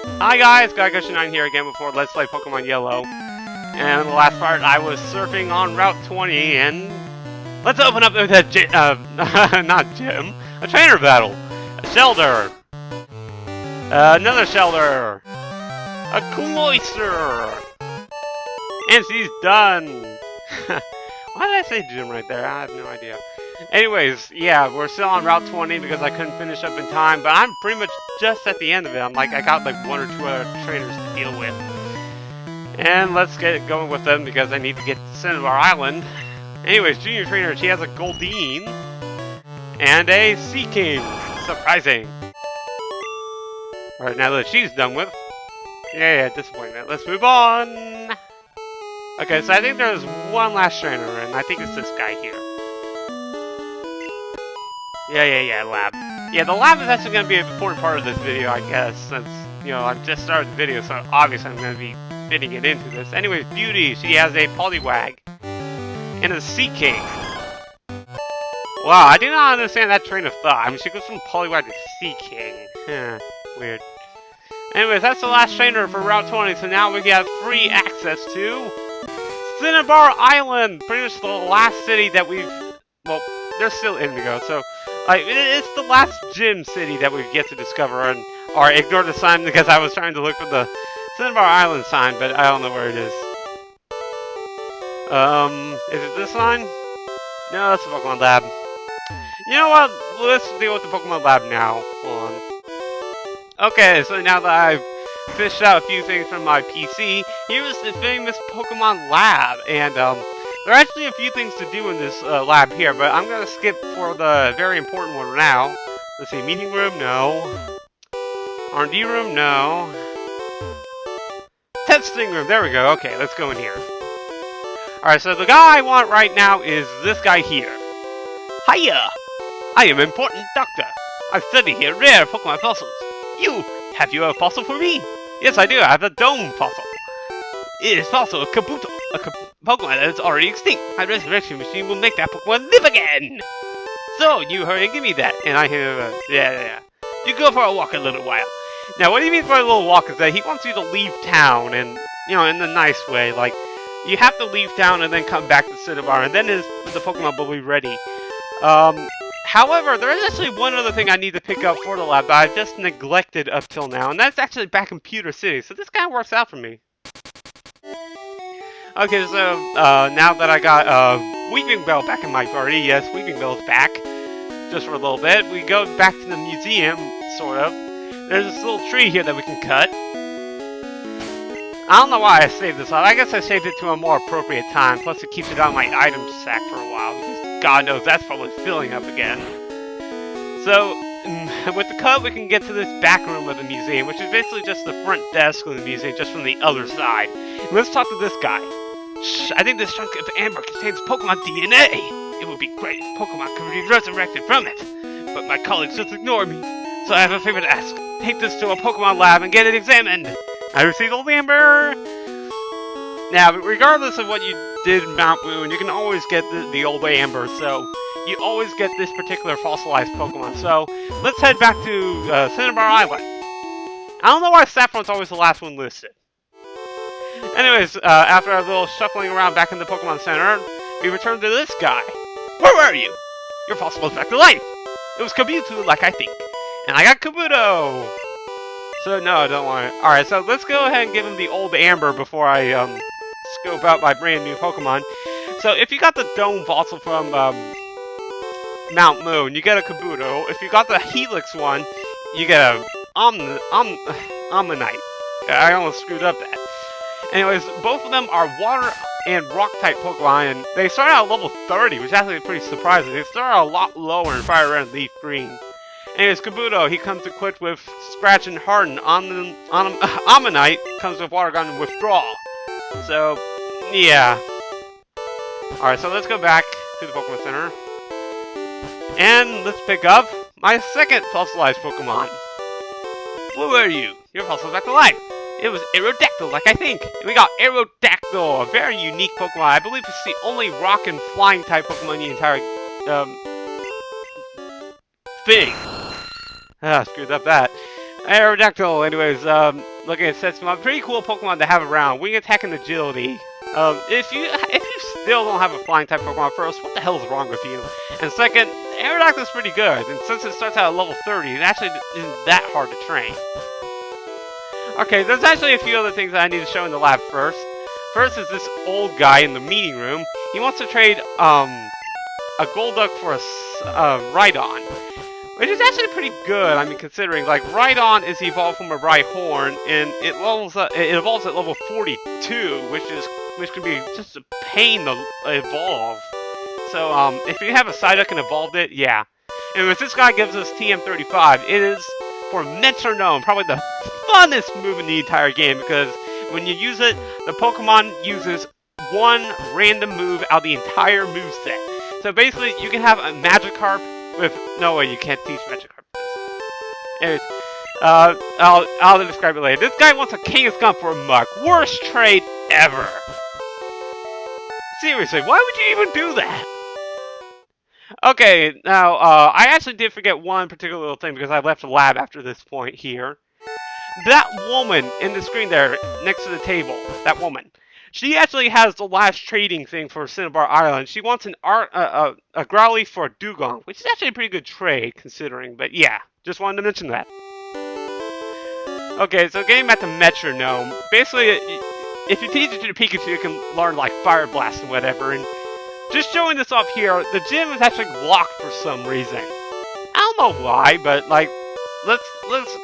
Hi guys, Gaia9 here again before Let's Play Pokemon Yellow. And in the last part, I was surfing on Route 20, and let's open up with a not gym, a trainer battle. A Shelter. Another Shelter. A Cloyster. And she's done. Why did I say gym right there? I have no idea. Anyways, yeah, we're still on Route 20 because I couldn't finish up in time, but I'm pretty much just at the end of it. I got like 1 or 2 other trainers to deal with. And let's get going with them because I need to get to Cinnabar Island. Anyways, junior trainer, she has a Goldeen and a Sea King. Surprising. Alright, now that she's done with. Yeah, disappointment. Let's move on. Okay, so I think there's one last trainer, and I think it's this guy here. Yeah, lab. Yeah, the lab is actually going to be an important part of this video, I guess, since, you know, I've just started the video, so obviously I'm going to be fitting it into this. Anyways, Beauty, she has a Poliwag and a Sea King. Wow, I do not understand that train of thought. I mean, she goes from Poliwag to Sea King. Weird. Anyways, that's the last trainer for Route 20, so now we have free access to Cinnabar Island! Pretty much the last city that we've... Well, there's still Indigo, so... it's the last gym city that we've yet to discover, and... Or ignore the sign because I was trying to look for the Cinnabar Island sign, but I don't know where it is. Is it this sign? No, that's the Pokemon Lab. You know what? Let's deal with the Pokemon Lab now. Hold on. Okay, so now that I've fished out a few things from my PC, here's the famous Pokemon Lab, and, there are actually a few things to do in this, lab here, but I'm gonna skip for the very important one now. Let's see, meeting room, no. R&D room, no. Testing room, there we go, okay, let's go in here. Alright, so the guy I want right now is this guy here. Hiya! I am an important doctor. I study here rare Pokemon fossils. Have you a fossil for me? Yes, I do, I have a dome fossil. It is also a Kabuto, a Pokemon that is already extinct. My resurrection machine will make that Pokemon live again! So, you hurry and give me that, and I have yeah. You go for a walk a little while. Now, what he means by a little walk is that he wants you to leave town, and, you know, in a nice way, like, you have to leave town and then come back to Cinnabar, and then the Pokemon will be ready. However, there is actually one other thing I need to pick up for the lab that I've just neglected up till now, and that's actually back in Pewter City, so this kind of works out for me. Okay, so, now that I got, Weeping Bell back in my party, yes, Weeping Bell's back, just for a little bit, we go back to the museum, sort of. There's this little tree here that we can cut. I don't know why I saved this up. I guess I saved it to a more appropriate time, plus it keeps it on my item sack for a while, because God knows that's probably filling up again. So, with the cut, we can get to this back room of the museum, which is basically just the front desk of the museum, just from the other side. And let's talk to this guy. Shh, I think this chunk of amber contains Pokemon DNA. It would be great if Pokemon could be resurrected from it. But my colleagues just ignore me. So I have a favor to ask. Take this to a Pokemon lab and get it examined. I received old amber. Now, regardless of what you did in Mount Moon, you can always get the old amber. So you always get this particular fossilized Pokemon. So let's head back to Cinnabar Island. I don't know why Saffron's always the last one listed. Anyways, after our little shuffling around back in the Pokemon Center, we return to this guy. Where were you? Your fossil was back to life. It was Kabuto, like I think. And I got Kabuto! So, no, don't want it. Alright, so let's go ahead and give him the old amber before I, scope out my brand new Pokemon. So, if you got the Dome Fossil from, Mount Moon, you get a Kabuto. If you got the Helix one, you get a Omnite. I almost screwed up that. Anyways, both of them are water and rock type Pokemon, and they start out at level 30, which is actually pretty surprising. They start out a lot lower in Fire Red and Leaf Green. Anyways, Kabuto, he comes equipped with Scratch and Harden. Omnite comes with Water Gun and Withdraw. So, yeah. Alright, so let's go back to the Pokemon Center. And let's pick up my second fossilized Pokemon. Where were you? Your fossil is back to life. It was Aerodactyl, like I think. And we got Aerodactyl, a very unique Pokemon. I believe it's the only rock and flying type Pokemon in the entire, thing. Screwed up that. Aerodactyl, anyways, looking at Setsumon, pretty cool Pokemon to have around. Wing attack and agility. If you still don't have a flying type Pokemon, first, what the hell is wrong with you? And second, Aerodactyl's pretty good, and since it starts out at level 30, it actually isn't that hard to train. Okay, there's actually a few other things that I need to show in the lab first. First is this old guy in the meeting room. He wants to trade, a Golduck for a Rhydon. Which is actually pretty good, I mean, considering, like, Rhydon is evolved from a Rhyhorn, and it evolves at level 42, which can be just a pain to evolve. So, if you have a Psyduck and evolved it, yeah. Anyways, this guy gives us TM35. It is, for Metronome, probably the funnest move in the entire game, because when you use it, the Pokemon uses one random move out of the entire moveset. So basically, you can have a Magikarp with... No way, you can't teach Magikarp this. Anyways, I'll describe it later. This guy wants a Kangaskhan for a Muk. Worst trade ever. Seriously, why would you even do that? Okay, now, I actually did forget one particular little thing because I left the lab after this point here. That woman in the screen there, next to the table, that woman, she actually has the last trading thing for Cinnabar Island. She wants a Growly for a Dugong, which is actually a pretty good trade, considering, but yeah, just wanted to mention that. Okay, so getting back to Metronome, basically, if you teach it to the Pikachu, you can learn, like, Fire Blast and whatever, and just showing this off here, the gym is actually locked for some reason. I don't know why, but, like, let's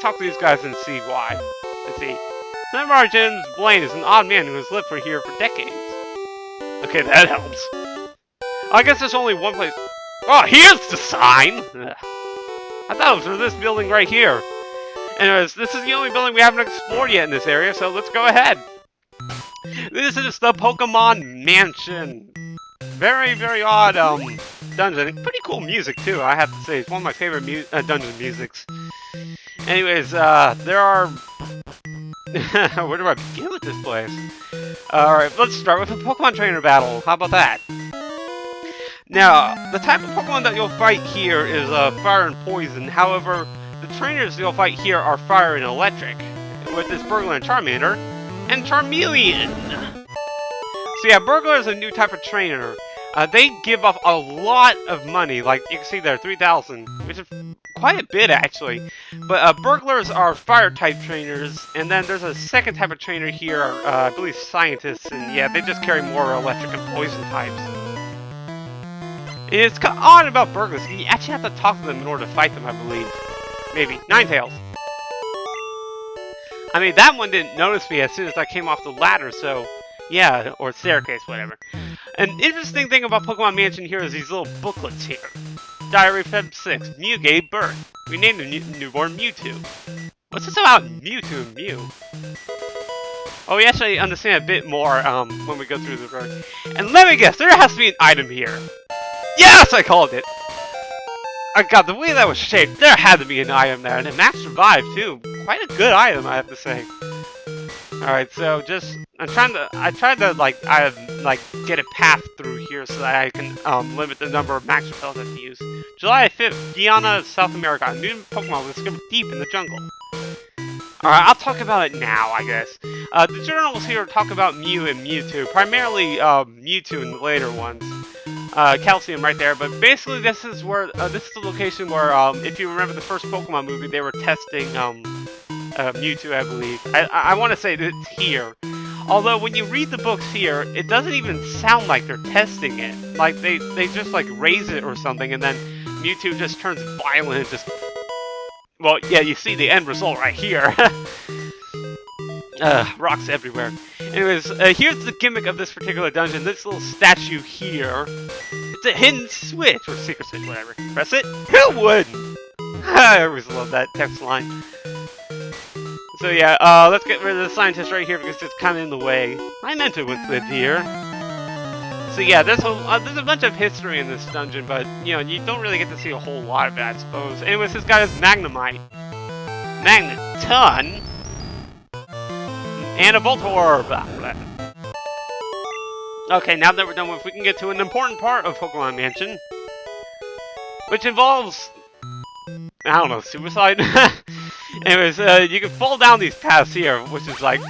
talk to these guys and see why. Let's see. Cinnabar Gym's Blaine is an odd man who has lived here for decades. Okay, that helps. I guess there's only one place. Oh, here's the sign! Ugh. I thought it was for this building right here. Anyways, this is the only building we haven't explored yet in this area, so let's go ahead. This is the Pokemon Mansion. Very, very odd, dungeon. Pretty cool music, too, I have to say. It's one of my favorite dungeon musics. Anyways, there are... Where do I begin with this place? Alright, let's start with a Pokemon Trainer battle. How about that? Now, the type of Pokemon that you'll fight here is Fire and Poison. However, the trainers you'll fight here are Fire and Electric, with this Burglar and Charmander, and Charmeleon! So yeah, Burglar is a new type of trainer. They give off a lot of money, like you can see there, 3,000, which is quite a bit actually. But Burglars are fire-type trainers, and then there's a second type of trainer here, I believe Scientists, and yeah, they just carry more electric and poison types. And it's odd about Burglars, you actually have to talk to them in order to fight them, I believe. Maybe. Ninetales. I mean, that one didn't notice me as soon as I came off the ladder, so... Yeah, or staircase, whatever. An interesting thing about Pokemon Mansion here is these little booklets here. Diary Feb 6, Mew gave birth. We named the newborn Mewtwo. What's this about Mewtwo and Mew? Oh, we actually understand a bit more when we go through the road. And let me guess, there has to be an item here. Yes, I called it! Oh god, the way that was shaped, there had to be an item there. And it Max Survive, too. Quite a good item, I have to say. Alright, so just, I tried to get a path through here so that I can, limit the number of max repels I have to use. July 5th, Guyana, South America. New Pokemon was discovered deep in the jungle. Alright, I'll talk about it now, I guess. The journals here talk about Mew and Mewtwo, primarily, Mewtwo in the later ones. Calcium right there, but basically this is where, this is the location where, if you remember the first Pokemon movie, they were testing, Mewtwo, I believe. I want to say that it's here. Although, when you read the books here, it doesn't even sound like they're testing it. Like, they just, like, raise it or something, and then Mewtwo just turns violent and just... Well, yeah, you see the end result right here. Rocks everywhere. Anyways, here's the gimmick of this particular dungeon. This little statue here. It's a hidden switch, or secret switch, whatever. Press it. Who wouldn't? I always love that text line. So yeah, let's get rid of the scientist right here because it's kind of in the way. I meant it was lived here. So yeah, there's a bunch of history in this dungeon, but, you know, you don't really get to see a whole lot of it, I suppose. Anyways, this guy is Magnemite. Magneton? And a Voltorb! Okay, now that we're done with, we can get to an important part of Pokemon Mansion. Which involves... I don't know, suicide? Anyways, you can fall down these paths here, which is like,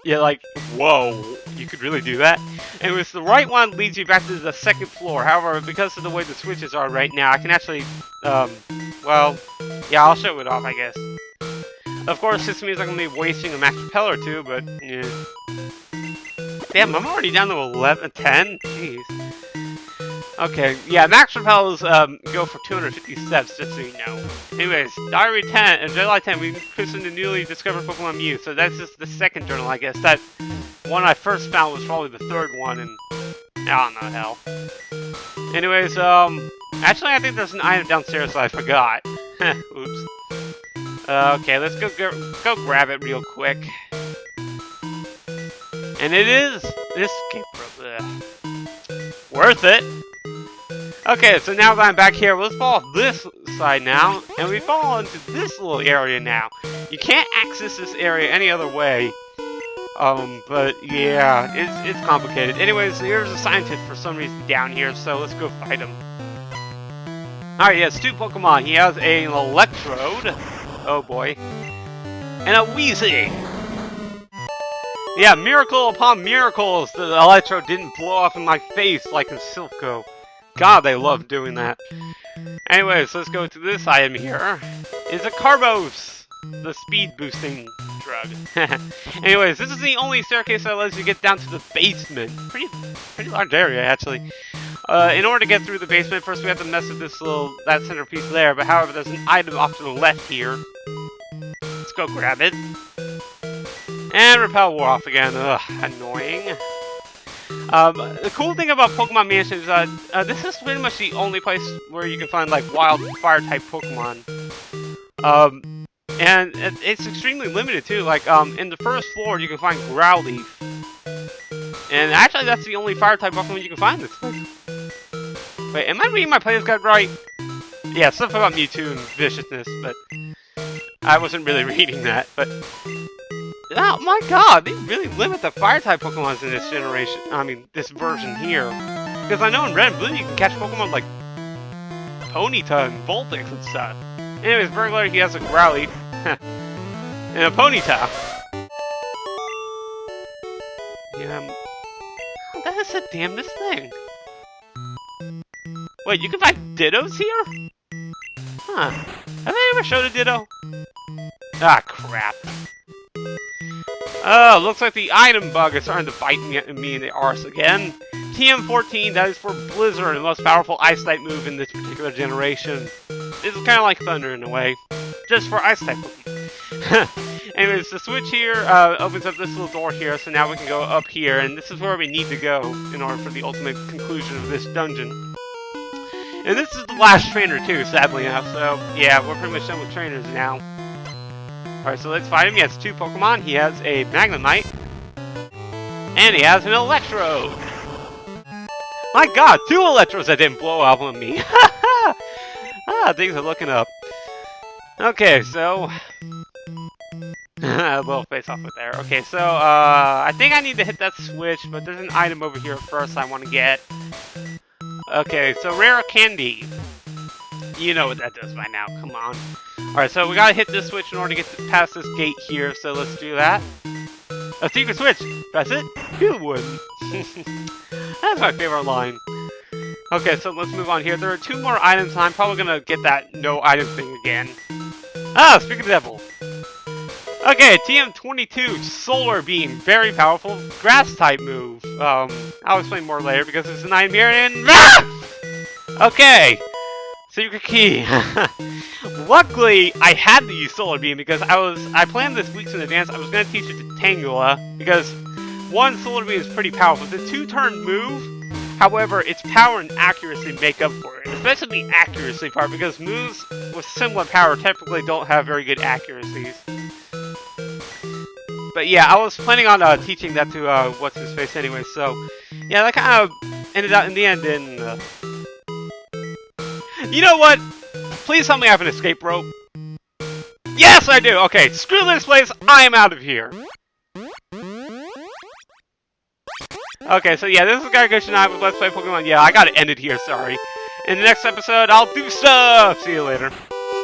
yeah, like, whoa, you could really do that. Anyways, the right one leads you back to the second floor. However, because of the way the switches are right now, I can actually, well, yeah, I'll show it off, I guess. Of course, this means I'm going to be wasting a max repel or two, but, yeah. Damn, I'm already down to 11, 10? Jeez. Okay, yeah, max repels go for 250 steps, just so you know. Anyways, Diary 10, July 10, we christened the newly discovered Pokemon Mew, so that's just the second journal, I guess. That one I first found was probably the third one, and I don't know, hell. Anyways, actually I think there's an item downstairs that I forgot. Oops. Okay, let's go grab it real quick. And it is this escape rope. Worth it. Okay, so now that I'm back here, let's fall off this side now, and we fall into this little area now. You can't access this area any other way. But yeah, it's complicated. Anyways, here's a scientist for some reason down here, so let's go fight him. Alright, he has 2 Pokemon. He has an Electrode. Oh boy. And a Weezing. Yeah, miracle upon miracles, the Electrode didn't blow up in my face like in Silpho. God, they love doing that. Anyways, let's go to this item here. It's a Carbos, the speed boosting drug. Anyways, this is the only staircase that lets you get down to the basement. Pretty large area, actually. In order to get through the basement, first we have to mess with this that centerpiece there. But however, there's an item off to the left here. Let's go grab it. And repel wore off again. Ugh, annoying. The cool thing about Pokemon Mansion is that this is pretty much the only place where you can find like wild fire-type Pokemon. And it's extremely limited too. Like in the first floor you can find Growlithe, and actually that's the only fire-type Pokemon you can find this place. Wait, am I reading my player's guide right? Yeah, stuff about Mewtwo and viciousness, but I wasn't really reading that. But oh my god, they really limit the fire-type Pokemon in this generation. I mean, this version here. Because I know in Red and Blue you can catch Pokemon like Ponyta and Vulpix and stuff. Anyways, Burglar, he has a Growlithe. And a Ponyta. Yeah. That is the damnedest thing. Wait, you can find Dittos here? Huh. Have they ever showed a Ditto? Ah, crap. Oh, looks like the item bug is starting to bite me in the arse again. TM14, that is for Blizzard, the most powerful Ice-type move in this particular generation. This is kind of like Thunder in a way, just for Ice-type Pokemon. Anyways, the switch here opens up this little door here, so now we can go up here, and this is where we need to go in order for the ultimate conclusion of this dungeon. And this is the last trainer too, sadly enough, so yeah, we're pretty much done with trainers now. Alright, so let's fight him. He has 2 Pokemon. He has a Magnemite, and he has an Electrode. My god, 2 Electrodes that didn't blow up on me. Ah, things are looking up. Okay, so a little face off with there. Okay, so I think I need to hit that switch, but there's an item over here first I want to get. Okay, so Rare Candy. You know what that does by now, come on. Alright, so we gotta hit this switch in order to get past this gate here, so let's do that. A secret switch! Press it, you wouldn't. That's my favorite line. Okay, so let's move on here. There are 2 more items, and I'm probably gonna get that no item thing again. Ah, speak of the devil. Okay, TM22, Solar Beam, very powerful grass type move. I'll explain more later because there's an item here and okay, secret key. Luckily, I had to use Solar Beam because I planned this weeks in advance. I was gonna teach it to Tangela because 1, Solar Beam is pretty powerful. It's a 2-turn move. However, its power and accuracy make up for it, especially the accuracy part because moves with similar power typically don't have very good accuracies. But yeah, I was planning on teaching that to what's-his-face anyway, so yeah, that kind of ended out in the end in... You know what? Please tell me I have an escape rope. Yes, I do! Okay, screw this place, I am out of here! Okay, so yeah, this is Gaia tonight with Let's Play Pokemon. Yeah, I gotta end it here, sorry. In the next episode, I'll do stuff! See you later.